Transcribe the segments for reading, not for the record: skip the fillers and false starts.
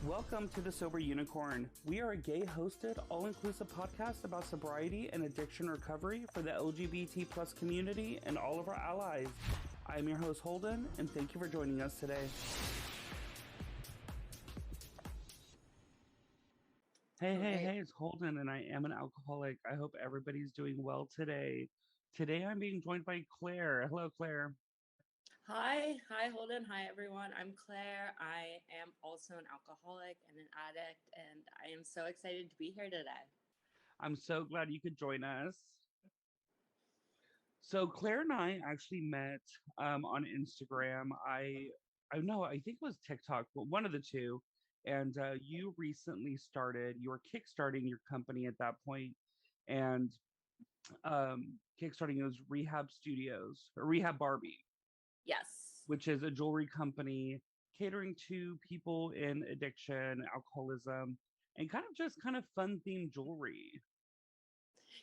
Welcome to the Sober Unicorn. We are a gay-hosted, all-inclusive podcast about sobriety and addiction recovery for the LGBT plus community and all of our allies. I am your host, Holden, and thank you for joining us today. Hey, it's Holden, and I am an alcoholic. I hope everybody's doing well today. Today I'm being joined by Claire. Hello, Claire. Hi, Holden. Hi, everyone. I'm Claire. I am also an alcoholic and an addict, and I am so excited to be here today. I'm so glad you could join us. So Claire and I actually met on Instagram. I know, I think it was TikTok, but one of the two. And you recently you were kickstarting your company at that point, and kickstarting those Rehab Studios or Rehab Barbie, Yes. which is a jewelry company catering to people in addiction, alcoholism, and kind of fun themed jewelry.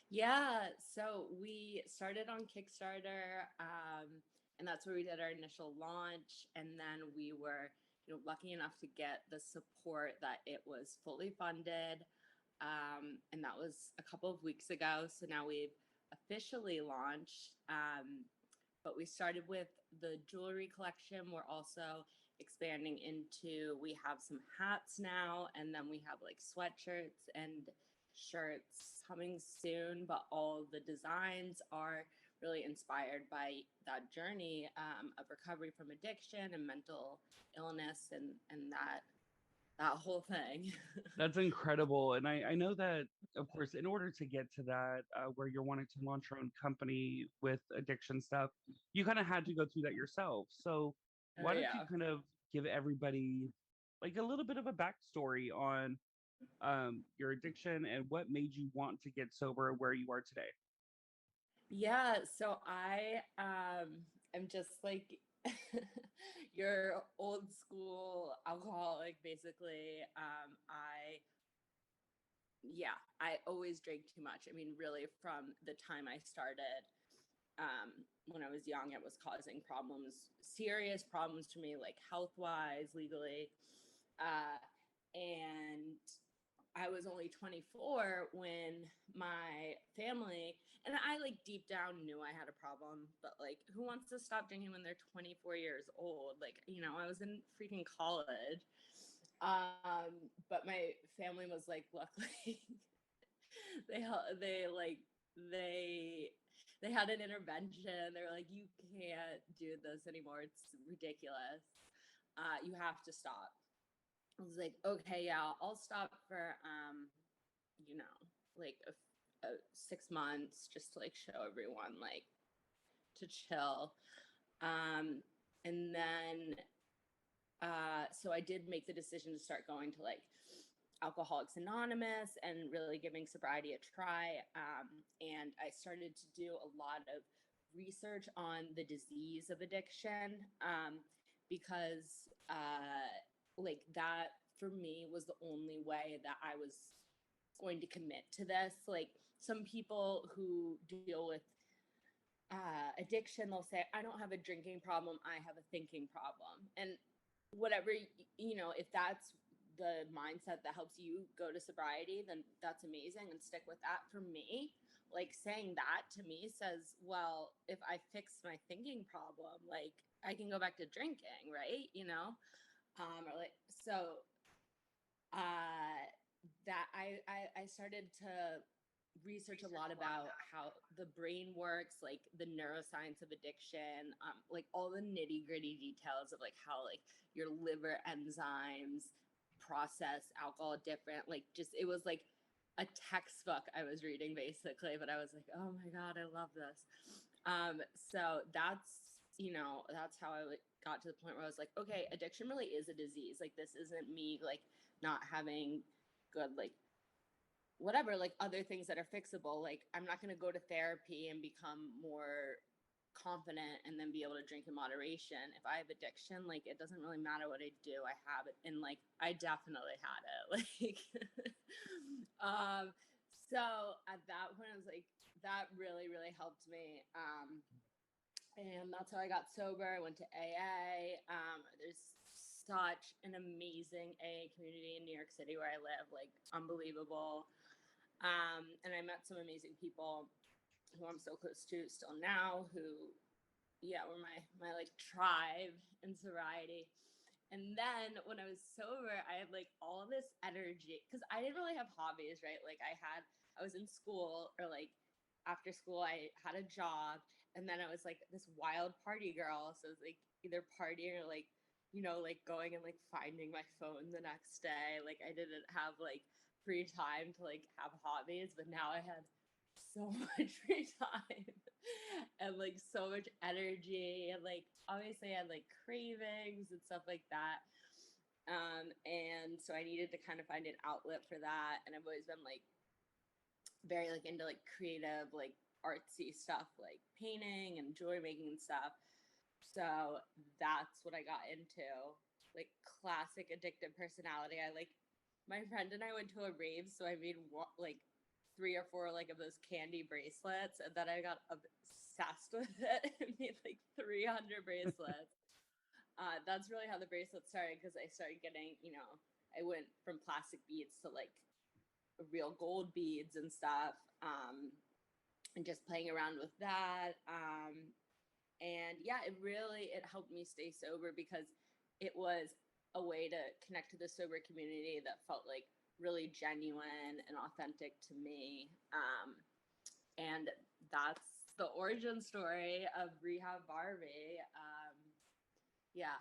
Yeah. So we started on Kickstarter, and that's where we did our initial launch. And then we were, lucky enough to get the support that it was fully funded. And that was a couple of weeks ago. So now we've officially launched. But we started with the jewelry collection. We're also expanding into, we have some hats now, and then we have like sweatshirts and shirts coming soon. But all the designs are really inspired by that journey of recovery from addiction and mental illness and that whole thing. That's incredible. And I know that, of course, in order to get to that, where you're wanting to launch your own company with addiction stuff, you kind of had to go through that yourself. So why don't you Yeah. kind of give everybody like a little bit of a backstory on your addiction and what made you want to get sober where you are today? Yeah, so I am just like your old school alcoholic, basically. I always drank too much. I mean, really, from the time I started, when I was young, it was causing problems, serious problems to me, like health wise, legally. Uh, and I was only 24 when my family, and I like deep down knew I had a problem, but like who wants to stop drinking when they're 24 years old? Like, I was in freaking college. But my family was like, look, like they they like they they had an intervention. They were like, you can't do this anymore. It's ridiculous. You have to stop. I was like, okay, yeah, I'll stop for you know, like a 6 months just to like show everyone like to chill. And then so I did make the decision to start going to like Alcoholics Anonymous and really giving sobriety a try. And I started to do a lot of research on the disease of addiction because like that for me was the only way that I was going to commit to this. Like some people who deal with addiction, they'll say, I don't have a drinking problem, I have a thinking problem. And whatever, if that's the mindset that helps you go to sobriety, then that's amazing and stick with that. For me, like saying that to me says, well, if I fix my thinking problem, like I can go back to drinking, right? Or like, so that I started to research a lot about how the brain works, like the neuroscience of addiction, like all the nitty gritty details of like how like your liver enzymes process alcohol different. Like just it was like a textbook I was reading basically, but I was like, oh my god, I love this. So that's how I got to the point where I was like, okay, addiction really is a disease. Like this isn't me like not having good like whatever, like other things that are fixable. Like I'm not going to go to therapy and become more confident and then be able to drink in moderation. If I have addiction, like it doesn't really matter what I do, I have it. And like I definitely had it. Like so at that point I was like, that really, really helped me. And that's how I got sober. I went to AA. There's such an amazing AA community in New York City where I live, like unbelievable. And I met some amazing people who I'm so close to still now, who, yeah, were my like tribe in sobriety. And then when I was sober, I had like all this energy because I didn't really have hobbies, right? Like I was in school, or like after school, I had a job, and then I was like this wild party girl. So it was like either partying or like, like going and like finding my phone the next day. Like I didn't have like free time to like have hobbies, but now I had so much free time and like so much energy, and like obviously I had like cravings and stuff like that. And so I needed to kind of find an outlet for that. And I've always been like very like into like creative, like artsy stuff, like painting and jewelry making and stuff. So that's what I got into. Like classic addictive personality. I like my friend and I went to a rave, so I made like 3 or 4 like of those candy bracelets, and then I got obsessed with it and made like 300 bracelets. That's really how the bracelet started, because I started getting, I went from plastic beads to like real gold beads and stuff, and just playing around with that. And yeah, it helped me stay sober because it was a way to connect to the sober community that felt like really genuine and authentic to me. And that's the origin story of Rehab Barbie. Yeah,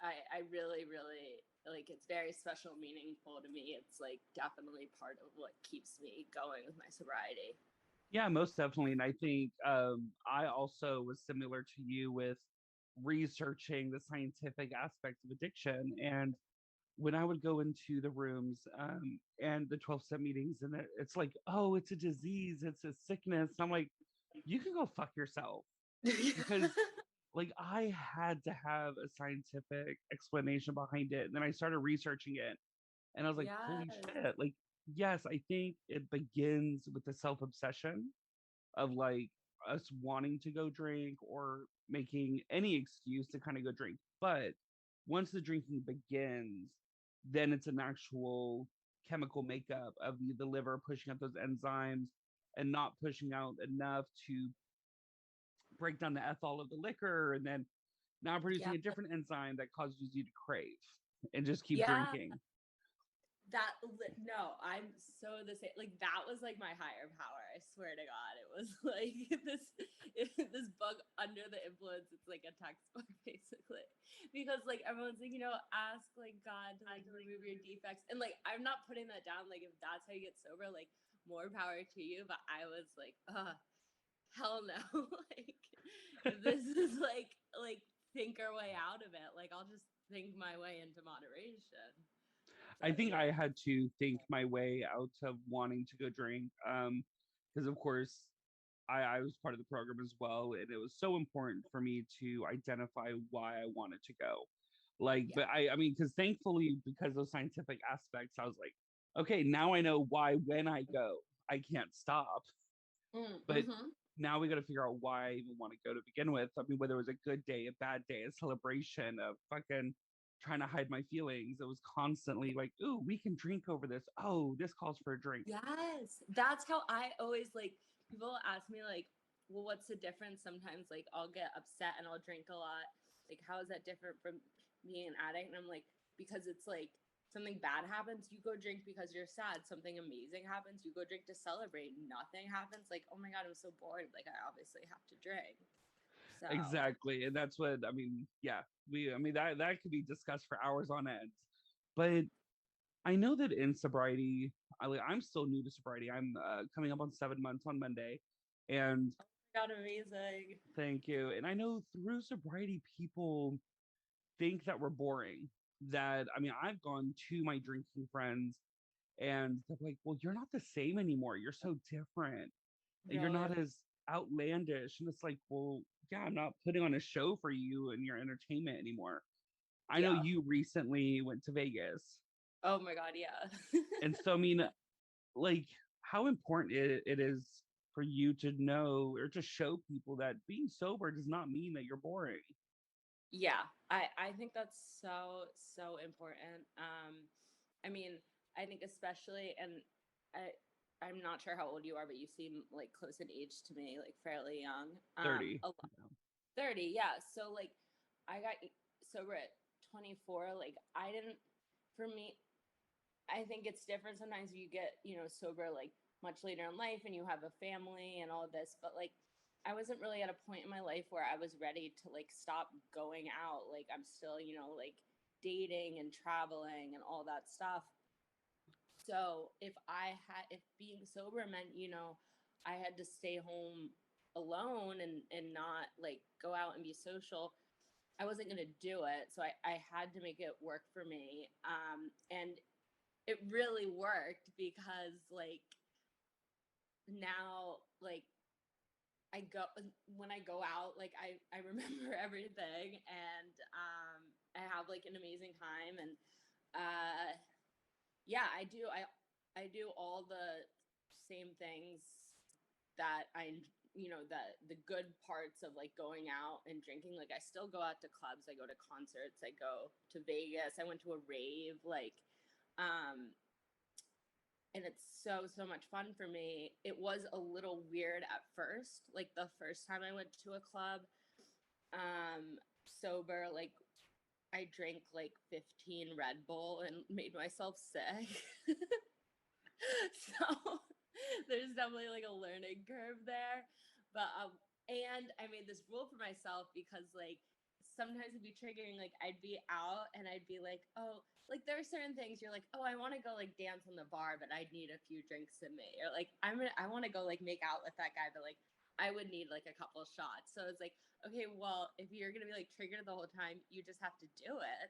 I really, really, like, it's very special, meaningful to me. It's like definitely part of what keeps me going with my sobriety. Yeah, most definitely. And I think I also was similar to you with researching the scientific aspects of addiction. And when I would go into the rooms and the 12-step meetings, and it's like, oh, it's a disease, it's a sickness. And I'm like, you can go fuck yourself. Because like I had to have a scientific explanation behind it. And then I started researching it, and I was like, holy Yes. shit. Like, yes, I think it begins with the self obsession of like us wanting to go drink or making any excuse to kind of go drink. But once the drinking begins, then it's an actual chemical makeup of the liver pushing out those enzymes and not pushing out enough to break down the ethanol of the liquor, and then now Yeah. producing a different enzyme that causes you to crave and just keep Yeah. drinking. No, I'm so the same. Like that was like my higher power. I swear to God, it was like this book, Under the Influence. It's like a textbook basically, because like everyone's like, ask like God to like remove your defects, and like I'm not putting that down. Like if that's how you get sober, like more power to you. But I was like, hell no. Like if this is like think our way out of it. Like I'll just think my way into moderation. So I think yeah. I had to think my way out of wanting to go drink. Because of course I was part of the program as well, and it was so important for me to identify why I wanted to go. Like, Yeah. but I mean, because thankfully, because of scientific aspects, I was like, okay, now I know why when I go, I can't stop. But Mm-hmm. now we got to figure out why I even want to go to begin with. I mean, whether it was a good day, a bad day, a celebration, a fucking trying to hide my feelings. It was constantly like, ooh, we can drink over this. Oh, this calls for a drink. Yes. That's how I always like people ask me like, well, what's the difference? Sometimes like I'll get upset and I'll drink a lot. Like, how is that different from being an addict? And I'm like, because it's like something bad happens, you go drink because you're sad. Something amazing happens, you go drink to celebrate. Nothing happens, like, oh my God, I'm so bored. Like I obviously have to drink. So Exactly. And that's what I mean. Yeah. I mean, that could be discussed for hours on end. But I know that in sobriety, I'm still new to sobriety. I'm coming up on 7 months on Monday. And God, amazing. thank you. And I know through sobriety, people think that we're boring. That, I mean, I've gone to my drinking friends and they're like, well, you're not the same anymore. You're so different. You're Really? not as outlandish. And it's like, well, yeah, I'm not putting on a show for you and your entertainment anymore. I know Yeah. you recently went to Vegas. Oh my God, yeah. And so, I mean, like, how important it is for you to know or to show people that being sober does not mean that you're boring. Yeah, I think that's so important. I mean, I think especially, and I I'm not sure how old you are, but you seem like close in age to me, like fairly young. 30. 30, yeah. So like I got sober at 24. Like I didn't for me, I think it's different. Sometimes you get, sober like much later in life and you have a family and all of this, but like I wasn't really at a point in my life where I was ready to like stop going out. Like I'm still, like dating and traveling and all that stuff. So if being sober meant, I had to stay home alone and not like go out and be social, I wasn't going to do it. So I had to make it work for me. And it really worked because like now, like I go when I go out, like I remember everything, and I have like an amazing time. And uh yeah, I do all the same things that the good parts of like going out and drinking. Like I still go out to clubs, I go to concerts, I go to Vegas, I went to a rave, like um and it's so much fun for me. It was a little weird at first, like the first time I went to a club sober. Like I drank like 15 Red Bull and made myself sick. So there's definitely like a learning curve there. But and I made this rule for myself because like sometimes it'd be triggering. Like I'd be out and I'd be like, oh, like there are certain things you're like, oh, I want to go like dance in the bar, but I'd need a few drinks in me. Or like I want to go like make out with that guy, but like I would need like a couple shots. So it's like, okay, well, if you're gonna be like triggered the whole time, you just have to do it.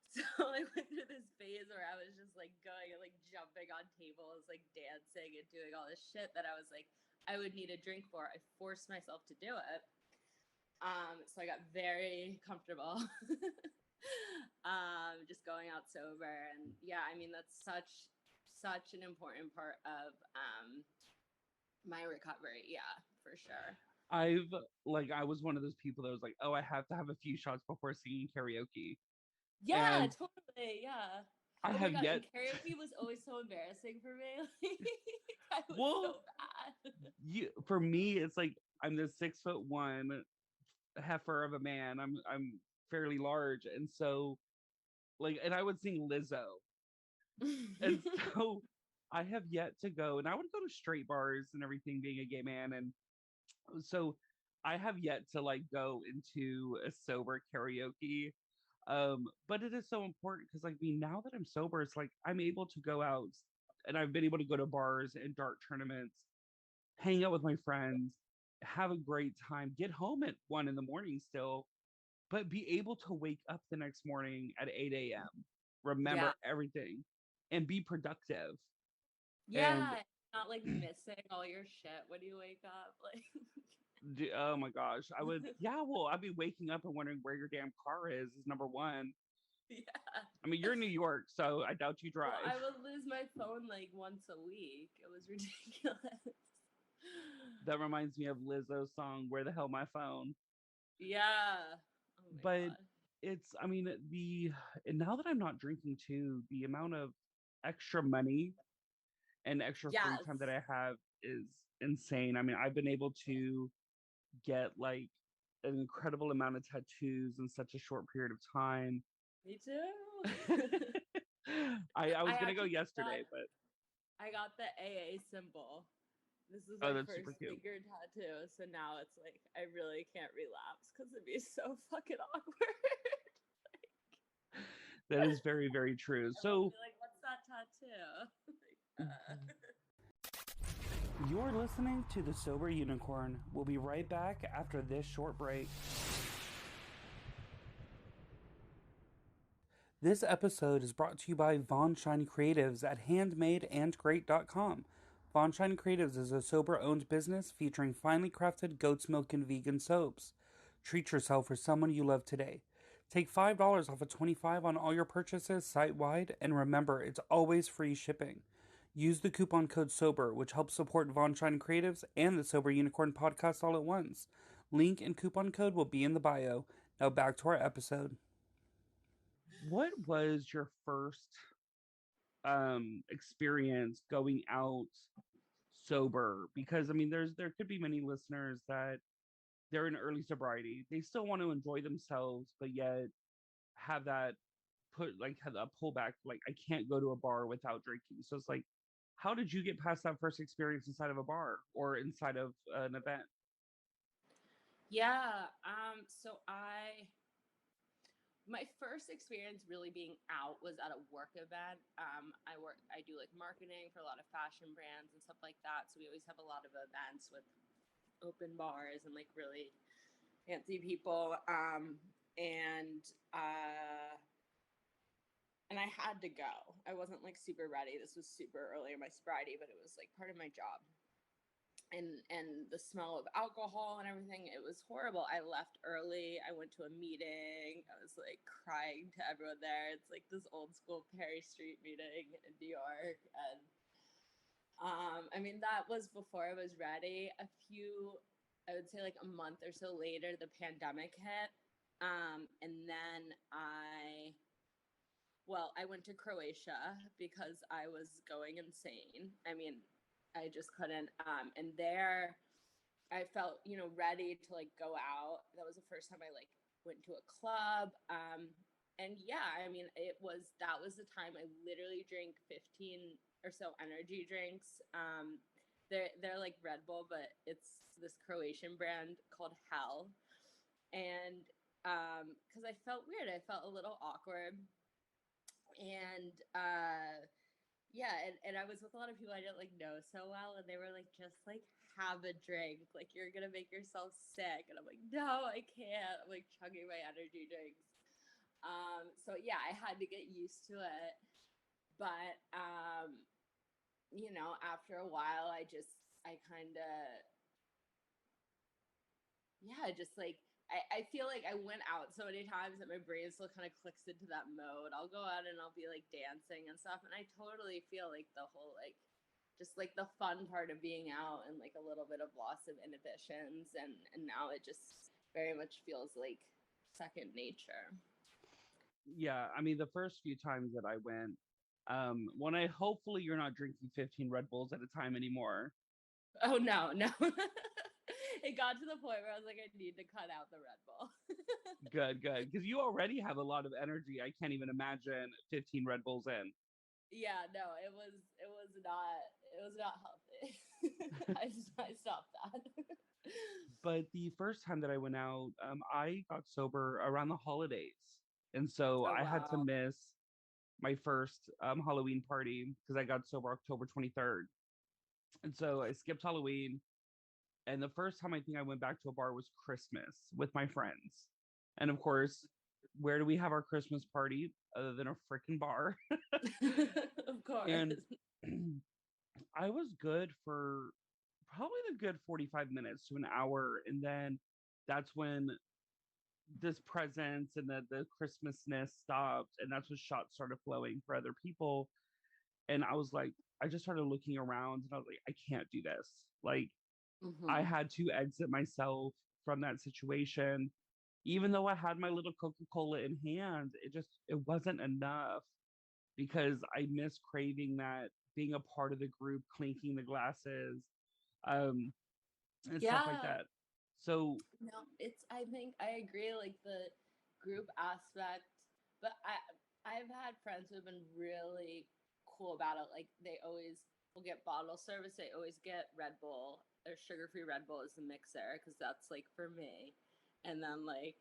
So I went through this phase where I was just like going and like jumping on tables, like dancing and doing all this shit that I was like, I would need a drink for. I forced myself to do it. So I got very comfortable. Just going out sober. And yeah, I mean that's such an important part of my recovery. Yeah, for sure. I've I was one of those people that was like, oh, I have to have a few shots before singing karaoke. Yeah, And totally. Yeah. I Oh my have god, and yet karaoke was always so embarrassing for me. Like, I was well, so bad. for me it's like I'm this 6'1" heifer of a man. I'm fairly large, and so and I would sing Lizzo. And so I have yet to go, and I would go to straight bars and everything being a gay man. And so I have yet to go into a sober karaoke. But it is so important because now that I'm sober, it's like I'm able to go out, and I've been able to go to bars and dart tournaments, hang out with my friends, have a great time, get home at 1 in the morning still, but be able to wake up the next morning at 8 a.m., Yeah. remember everything, and be productive. And Yeah. Not like missing all your shit when you wake up. Like, oh my gosh, I would, yeah, well, I'd be waking up and wondering where your damn car is number one. yeah. I mean, you're in New York, so I doubt you Well, drive. I would lose my phone like once a week. It was ridiculous. That reminds me of Lizzo's song, Where the Hell My Phone? Yeah. Oh my But god. I mean, and now that I'm not drinking too, the amount of extra money and extra free Yes. time that I have is insane. I mean, I've been able to get an incredible amount of tattoos in such a short period of time. Me too. I I was gonna go actually got yesterday, but I got the AA symbol. This is oh, my that's super first cute. finger tattoo, so now it's like I really can't relapse because it'd be so fucking awkward. That is very, very true. Everyone would So be like, "What's that tattoo?" you're listening to The Sober Unicorn. We'll be right back after this short break. This episode is brought to you by Von Shine Creatives at handmadeandgreat.com. Von Shine Creatives is a sober-owned business featuring finely crafted goat's milk and vegan soaps. Treat yourself or someone you love today. Take $5 off of $25 on all your purchases site-wide, and remember, it's always free shipping. Use the coupon code SOBER, which helps support Von Shine Creatives and the Sober Unicorn podcast all at once. Link and coupon code will be in the bio. Now back to our episode. What was your first experience going out sober? Because I mean, there could be many listeners that they're in early sobriety. They still want to enjoy themselves, but yet have that have a pullback. Like I can't go to a bar without drinking. So it's like, how did you get past that first experience inside of a bar or inside of an event? Yeah. So my first experience really being out was at a work event. I do like marketing for a lot of fashion brands and stuff like that. So we always have a lot of events with open bars and like really fancy people. And uh, and I had to go. I wasn't like super ready. This was super early in my sobriety, but it was like part of my job. And the smell of alcohol and everything, it was horrible. I left early. I went to a meeting. I was like crying to everyone there. It's like this old school Perry Street meeting in New York. And I mean, that was before I was ready. I would say like a month or so later, the pandemic hit. And then I went to Croatia because I was going insane. I mean, I just couldn't. And there, I felt, ready to like go out. That was the first time I like went to a club. And yeah, I mean, that was the time I literally drank 15 or so energy drinks. They're like Red Bull, but it's this Croatian brand called Hell. And because I felt weird, I felt a little awkward. And yeah, and I was with a lot of people I didn't like know so well, and they were like, just like have a drink, like you're gonna make yourself sick, and I'm like, no, I can't. I'm like chugging my energy drinks. So yeah, I had to get used to it, but after a while, I kind of yeah, just like I feel like I went out so many times that my brain still kind of clicks into that mode. I'll go out and I'll be like dancing and stuff, and I totally feel like the whole like just like the fun part of being out and like a little bit of loss of inhibitions, and now it just very much feels like second nature. Yeah, I mean, the first few times that I went, when I hopefully you're not drinking 15 Red Bulls at a time anymore. Oh no, no. It got to the point where I was like, I need to cut out the Red Bull. Good, good, because you already have a lot of energy. I can't even imagine 15 Red Bulls in. Yeah, no, it was not healthy. I stopped that. But the first time that I went out, I got sober around the holidays, and so Oh I had to wow. miss my first Halloween party because I got sober October 23rd, and so I skipped Halloween. And the first time I think I went back to a bar was Christmas with my friends, and of course, where do we have our Christmas party other than a freaking bar? Of course. And I was good for probably the good 45 minutes to an hour. And then that's when this presence and the Christmasness stopped. And that's when shots started flowing for other people. And I was like, I just started looking around and I was like, I can't do this. Like, I Hmm. had to exit myself from that situation. Even though I had my little Coca-Cola in hand, it wasn't enough because I miss craving that being a part of the group, clinking the glasses, um, and stuff like Yeah. that. So No, I think I agree, like the group aspect, but I've had friends who have been really cool about it. Like they always will get bottle service. They always get Red Bull or sugar-free Red Bull as the mixer because that's like for me. And then like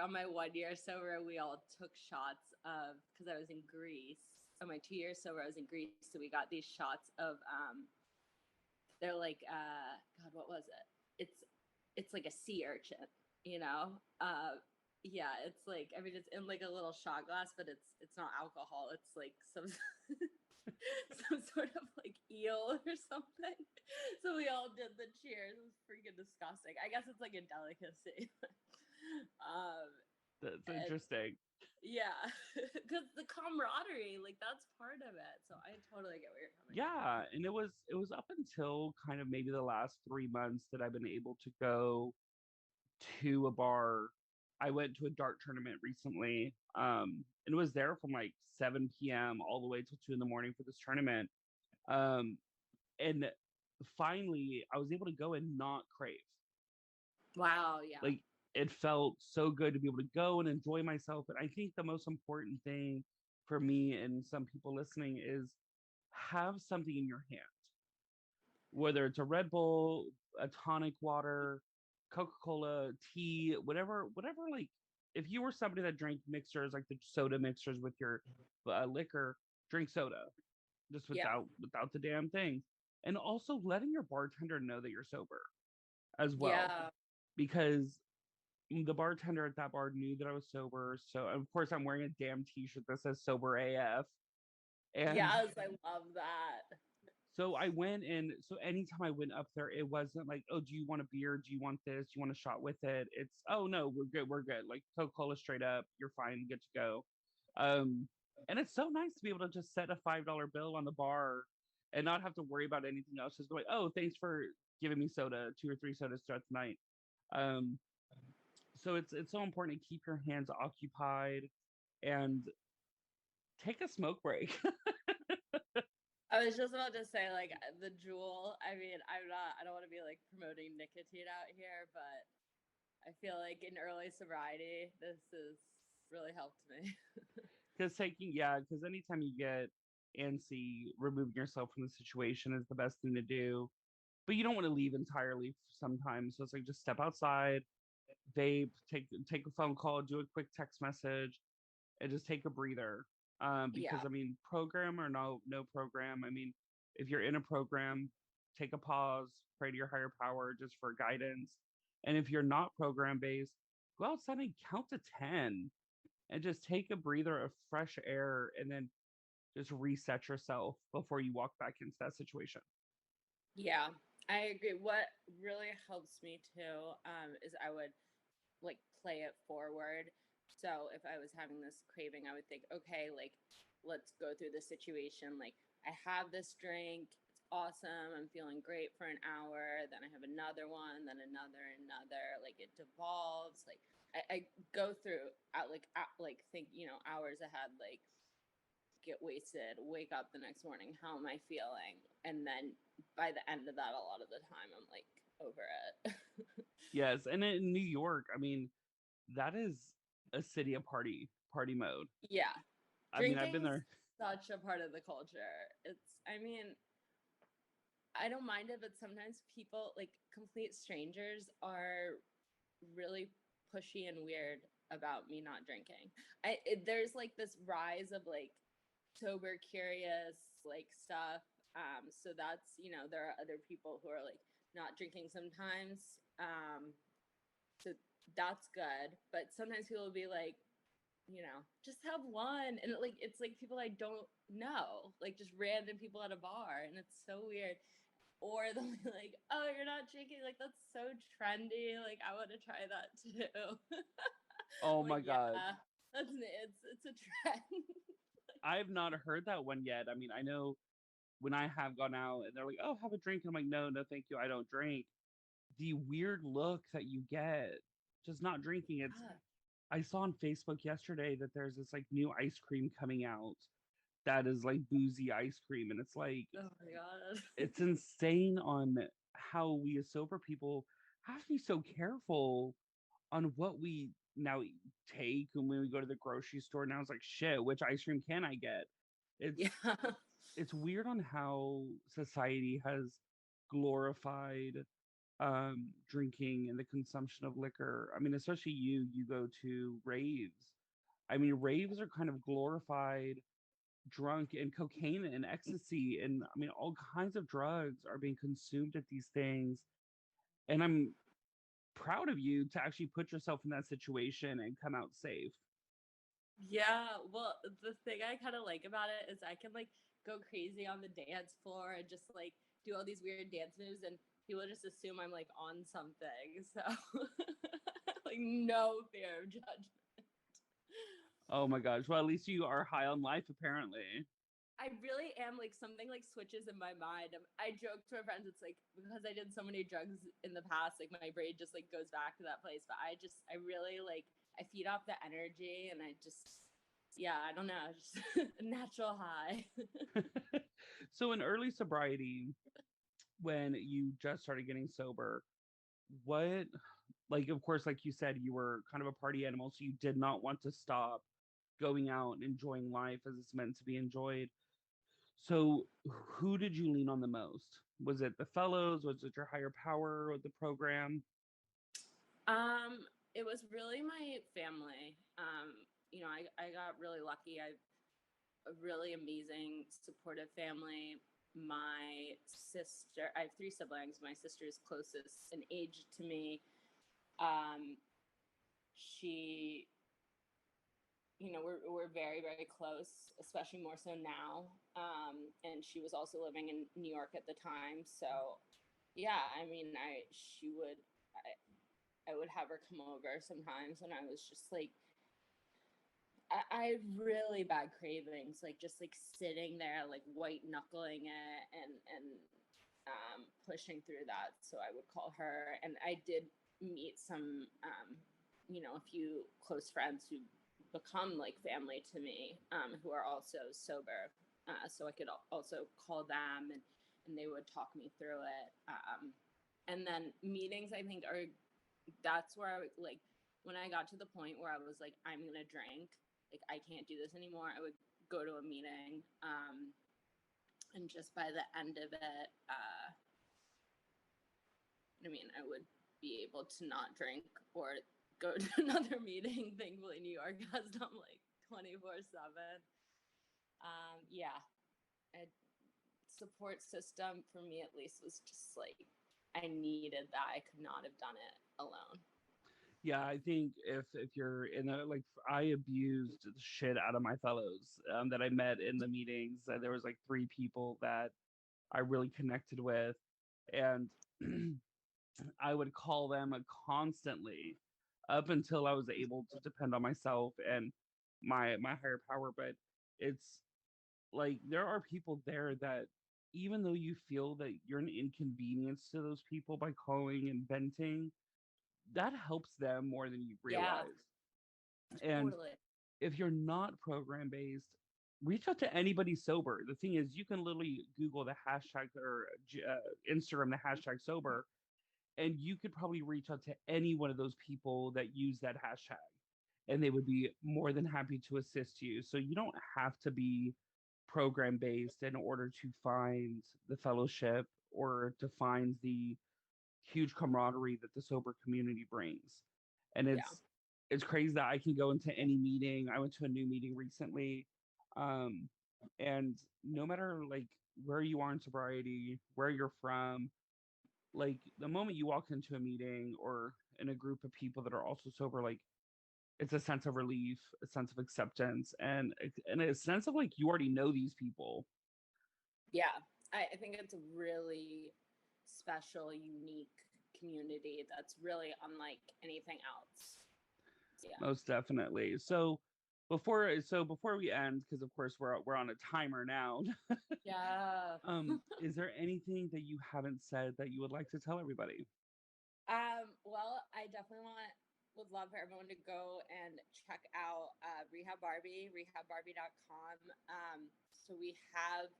on my 1 year sober, we all took shots of because I was in Greece. On my 2 years sober, I was in Greece, so we got these shots of they're like God, what was it? It's like a sea urchin, you know? Yeah, it's like I mean it's in like a little shot glass, but it's not alcohol. It's like some some sort of like eel or something. So we all did the cheers. It was freaking disgusting. I guess it's like a delicacy. um that's and interesting. yeah, because the camaraderie, like that's part of it. So I totally get where you're coming from. Yeah, and it was up until kind of maybe the last 3 months that I've been able to go to a bar. I went to a dart tournament recently, and it was there from like 7 p.m. all the way till 2 in the morning for this tournament. Um, and finally, I was able to go and not crave. Wow. Yeah. Like it felt so good to be able to go and enjoy myself. And I think the most important thing for me and some people listening is have something in your hand, whether it's a Red Bull, a tonic water, Coca-Cola, tea, whatever. Like, if you were somebody that drank mixers, like the soda mixers with your liquor, drink soda, just Yeah. without the damn thing, and also letting your bartender know that you're sober as well, Yeah. because the bartender at that bar knew that I was sober. So of course I'm wearing a damn t-shirt that says sober AF, and Yes, I love that. so I went and so anytime I went up there, it wasn't like, oh, do you want a beer? Do you want this? Do you want a shot with it? It's, oh no, we're good, we're good. Like Coca-Cola straight up, you're fine, good to go. Um, and it's so nice to be able to just set a $5 bill on the bar and not have to worry about anything else. Just go like, oh, thanks for giving me soda, 2 or 3 sodas throughout the night. Um, so it's so important to keep your hands occupied and take a smoke break. I was just about to say, like, the jewel. I mean, I don't want to be like promoting nicotine out here, but I feel like in early sobriety, this has really helped me. Because taking, yeah, because anytime you get antsy, removing yourself from the situation is the best thing to do. But you don't want to leave entirely sometimes. So it's like just step outside, vape, take a phone call, do a quick text message, and just take a breather. Yeah. Because I mean, program or no program. I mean, if you're in a program, take a pause, pray to your higher power just for guidance. And if you're not program based, go outside and count to 10 and just take a breather of fresh air and then just reset yourself before you walk back into that situation. Yeah, I agree. What really helps me too is I would like play it forward. So if I was having this craving, I would think, okay, like let's go through the situation. Like I have this drink, it's awesome. I'm feeling great for an hour. Then I have another one, then another. Like it devolves. Like I go through like think hours ahead. Like get wasted, wake up the next morning. How am I feeling? And then by the end of that, a lot of the time, I'm like over it. Yes, and in New York, I mean, that is a city of party mode. Yeah. I mean, I've been Drinking's there. such a part of the culture. I mean, I don't mind it, but sometimes people, like complete strangers, are really pushy and weird about me not drinking. There's like this rise of like sober curious like stuff. So that's there are other people who are like not drinking sometimes. So that's good. But sometimes people will be like, just have one. And like it's like people I don't know, like just random people at a bar, and it's so weird. Or they'll be like, "Oh, you're not drinking? Like that's so trendy. Like I want to try that too." Oh I'm my like, god, yeah, it's a trend. I've not heard that one yet. I mean, I know when I have gone out and they're like, "Oh, have a drink," and I'm like, "No, no, thank you, I don't drink." The weird look that you get just not drinking. It's Yeah. I saw on Facebook yesterday that there's this like new ice cream coming out that is like boozy ice cream, and it's like Oh my god. it's insane on how we as sober people have to be so careful on what we now take. And when we go to the grocery store now, it's like, shit, which ice cream can I get? it's Yeah. it's weird on how society has glorified drinking and the consumption of liquor. I mean, especially you go to raves. I mean, raves are kind of glorified drunk, and cocaine and ecstasy and I mean all kinds of drugs are being consumed at these things. And I'm proud of you to actually put yourself in that situation and come out safe. Yeah. Well, the thing I kind of like about it is I can like go crazy on the dance floor and just like do all these weird dance moves, and people just assume I'm like on something. So like no fear of judgment. Oh my gosh, well, at least you are high on life apparently. I really am like something like switches in my mind. I joke to my friends, it's like because I did so many drugs in the past, like my brain just like goes back to that place. But I really like I feed off the energy, and I just yeah, I don't know, just a natural high. So in early sobriety, when you just started getting sober, what, like, of course, like you said, you were kind of a party animal, so you did not want to stop going out and enjoying life as it's meant to be enjoyed. So who did you lean on the most? Was it the fellows? Was it your higher power or the program? Um, it was really my family. I got really lucky. I a really amazing, supportive family. My sister, I have three siblings. My sister is closest in age to me. Um, she, we're very, very close, especially more so now. And she was also living in New York at the time. So, yeah, I mean, I would have her come over sometimes when I was just like I had really bad cravings, like just like sitting there, like white knuckling it and pushing through that. So I would call her, and I did meet some, a few close friends who become like family to me, who are also sober. So I could also call them, and they would talk me through it. And then meetings, I think, are that's where I like when I got to the point where I was like, I'm gonna drink, like I can't do this anymore. I would go to a meeting, and just by the end of it, I would be able to not drink or go to another meeting. Thankfully, New York has them like 24/7. Yeah, a support system for me at least was just like I needed that. I could not have done it alone. Yeah, I think if you're in a, like, I abused the shit out of my fellows that I met in the meetings. There was like three people that I really connected with, and I would call them constantly up until I was able to depend on myself and my higher power. But it's like there are people there that, even though you feel that you're an inconvenience to those people by calling and venting, that helps them more than you Yeah, realize. And totally. if you're not program based, reach out to anybody sober. The thing is, you can literally Google the hashtag or Instagram the hashtag sober, and you could probably reach out to any one of those people that use that hashtag, and they would be more than happy to assist you. So you don't have to be program based in order to find the fellowship or to find the huge camaraderie that the sober community brings. And Yeah, it's crazy that I can go into any meeting. I went to a new meeting recently, um, and no matter like where you are in sobriety, where you're from, like the moment you walk into a meeting or in a group of people that are also sober, like it's a sense of relief, a sense of acceptance, and a sense of like you already know these people. yeah. I think it's a really special, unique community that's really unlike anything else. Yeah. Most definitely. So before we end, because of course we're on a timer now. Yeah. Is there anything that you haven't said that you would like to tell everybody? Well, I definitely would love for everyone to go and check out Rehab Barbie, rehabbarbie.com. So we have,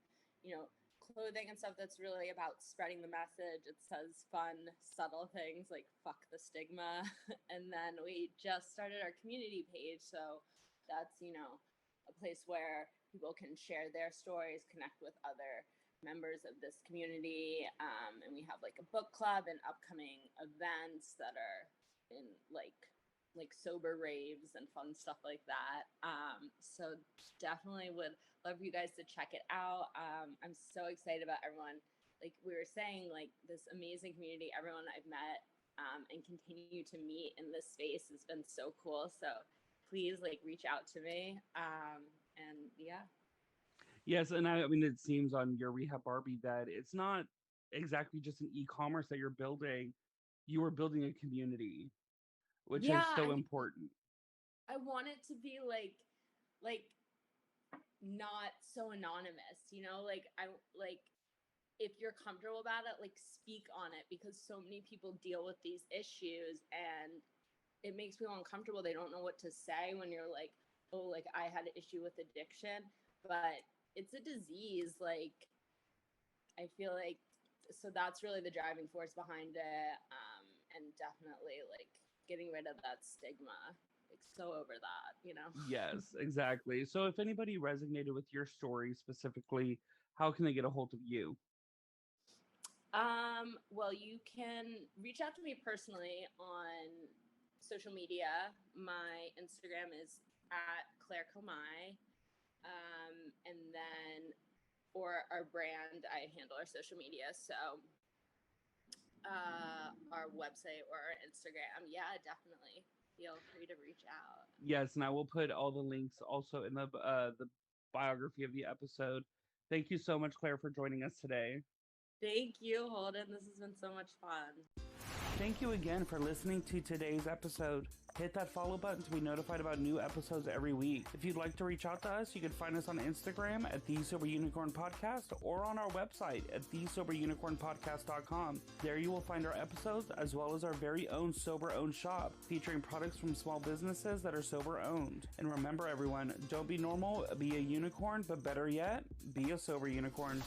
you know, clothing and stuff that's really about spreading the message. It says fun, subtle things like fuck the stigma. And then we just started our community page. So that's, a place where people can share their stories, connect with other members of this community, and we have like a book club and upcoming events that are in like sober raves and fun stuff like that. So definitely would love you guys to check it out. I'm so excited about everyone, like we were saying, like this amazing community, everyone I've met, and continue to meet in this space has been so cool. So please like reach out to me, and yeah. Yes, and I mean it seems on your Rehab Barbie that it's not exactly just an e-commerce that you're building. You are building a community, which Yeah, is so important. I want it to be like not so anonymous, you know, like I like if you're comfortable about it, like speak on it, because so many people deal with these issues and it makes people uncomfortable. They don't know what to say when you're like, oh, like I had an issue with addiction, but it's a disease. Like I feel like, so that's really the driving force behind it. And definitely like getting rid of that stigma, like so over that, you know? Yes, exactly. So if anybody resonated with your story specifically, how can they get a hold of you? Well, you can reach out to me personally on social media. My Instagram is at Claire Comai. And then, or our brand, I handle our social media. So, our website or our Instagram. Yeah, definitely. Feel free to reach out. Yes, and I will put all the links also in the biography of the episode. Thank you so much, Claire, for joining us today. Thank you, Holden. This has been so much fun. Thank you again for listening to today's episode. Hit that follow button to be notified about new episodes every week. If you'd like to reach out to us, you can find us on Instagram at The Sober Unicorn Podcast or on our website at thesoberunicornpodcast.com. There you will find our episodes as well as our very own sober-owned shop featuring products from small businesses that are sober-owned. And remember, everyone, don't be normal, be a unicorn, but better yet, be a sober unicorn.